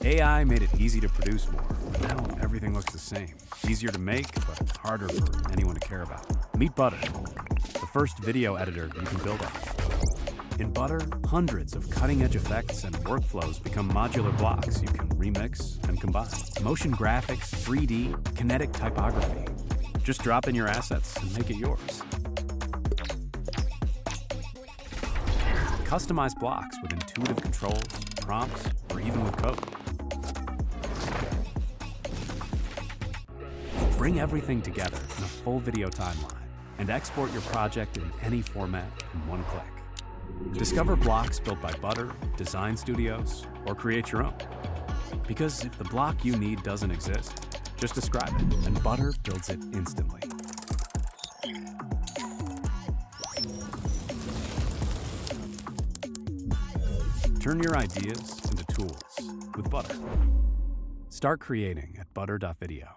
AI made it easy to produce more, but now everything looks the same. Easier to make, but harder for anyone to care about. Meet Butter, the first video editor you can build on. In Butter, hundreds of cutting-edge effects and workflows become modular blocks you can remix and combine. Motion graphics, 3D, kinetic typography. Just drop in your assets and make it yours. Customize blocks with intuitive controls, prompts, or even with code. Bring everything together in a full video timeline and export your project in any format in one click. Discover blocks built by Butter, design studios, or create your own. Because if the block you need doesn't exist, just describe it, and Butter builds it instantly. Turn your ideas into tools with Butter. Start creating at butter.video.